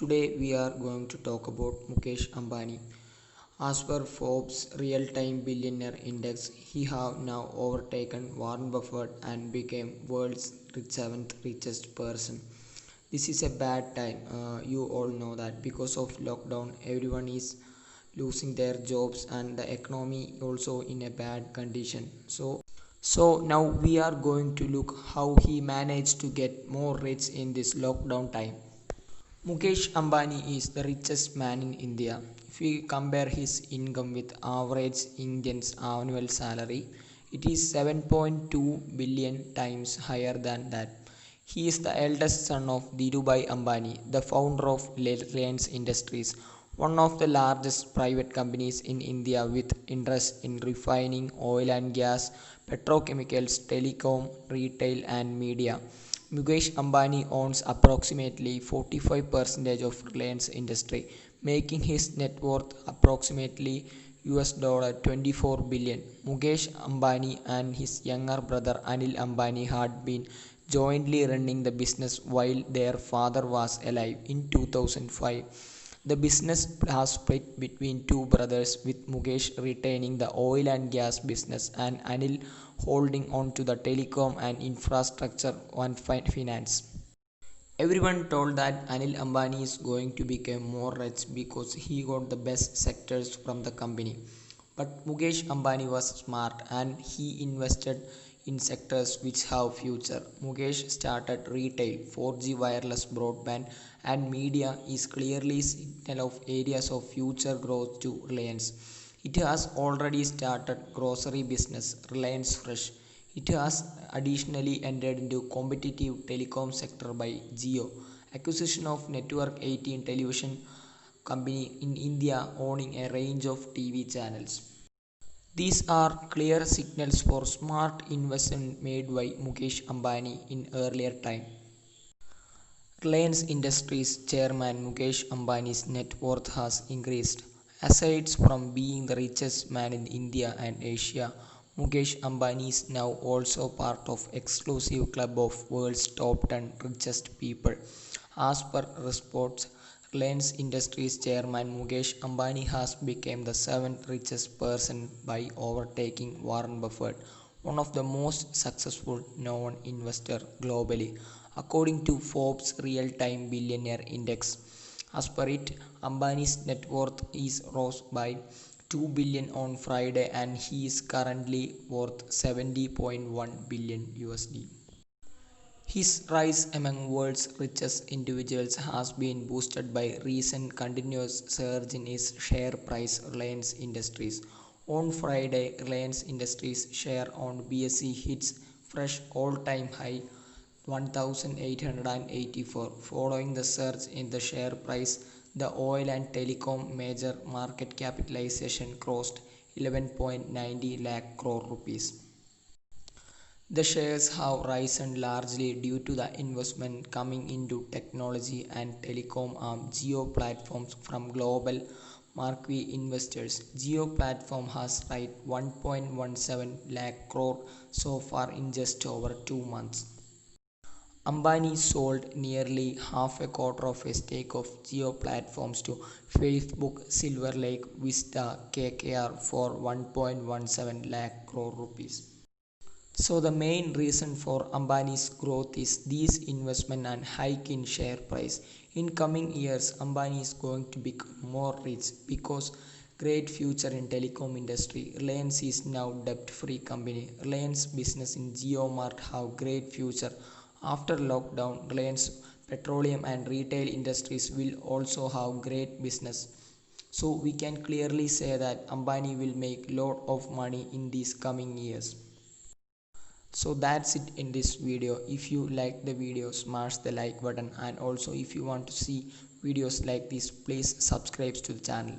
Today we are going to talk about Mukesh Ambani. As per Forbes Real-Time Billionaire Index, he have now overtaken Warren Buffett and became world's seventh richest person. This is a bad time. You all know that because of lockdown, everyone is losing their jobs and the economy also in a bad condition. So now we are going to look how he managed to get more rich in this lockdown time. Mukesh Ambani is the richest man in India. If we compare his income with average Indian's annual salary, it is 7.2 billion times higher than that. He is the eldest son of Dhirubhai Ambani, the founder of Reliance Industries, one of the largest private companies in India with interest in refining, oil and gas, petrochemicals, telecom, retail and media. Mukesh Ambani owns approximately 45% of Reliance Industry, making his net worth approximately US 24 billion. Mukesh Ambani and his younger brother Anil Ambani had been jointly running the business while their father was alive in 2005. The business has split between two brothers, with Mukesh retaining the oil and gas business and Anil holding on to the telecom and infrastructure and finance. Everyone told that Anil Ambani is going to become more rich because he got the best sectors from the company. But Mukesh Ambani was smart and he invested in sectors which have future. Mukesh started retail, 4G wireless broadband and media is clearly signal of areas of future growth to Reliance. It has already started grocery business, Reliance Fresh. It has additionally entered into competitive telecom sector by Jio. Acquisition of Network 18 television company in India owning a range of TV channels. These are clear signals for smart investment made by Mukesh Ambani in earlier time. Reliance Industries chairman Mukesh Ambani's net worth has increased. Aside from being the richest man in India and Asia, Mukesh Ambani is now also part of exclusive club of world's top 10 richest people. As per reports, Reliance Industries chairman Mukesh Ambani has become the seventh richest person by overtaking Warren Buffett, one of the most successful known investor globally, according to Forbes Real-Time Billionaire Index. As per it, Ambani's net worth is rose by 2 billion on Friday and he is currently worth 70.1 billion USD. His rise among world's richest individuals has been boosted by recent continuous surge in his share price. Reliance Industries. On Friday, Reliance Industries share on BSE hits fresh all-time high 1884. Following the surge in the share price, the oil and telecom major market capitalization crossed 11.90 lakh crore rupees. The shares have risen largely due to the investment coming into technology and telecom arm Jio Platforms from global marquee investors. Jio Platform has raised 1.17 lakh crore so far in just over 2 months. Ambani sold nearly half a quarter of a stake of Jio Platforms to Facebook Silver Lake Vista KKR for 1.17 lakh crore rupees. So the main reason for Ambani's growth is these investment and hike in share price. In coming years, Ambani is going to become more rich because great future in telecom industry. Reliance is now debt-free company. Reliance business in JioMart have great future. After lockdown, Reliance petroleum and retail industries will also have great business. So we can clearly say that Ambani will make lot of money in these coming years. So that's it in this video. If you like the video, smash the like button, and also if you want to see videos like this, please subscribe to the channel.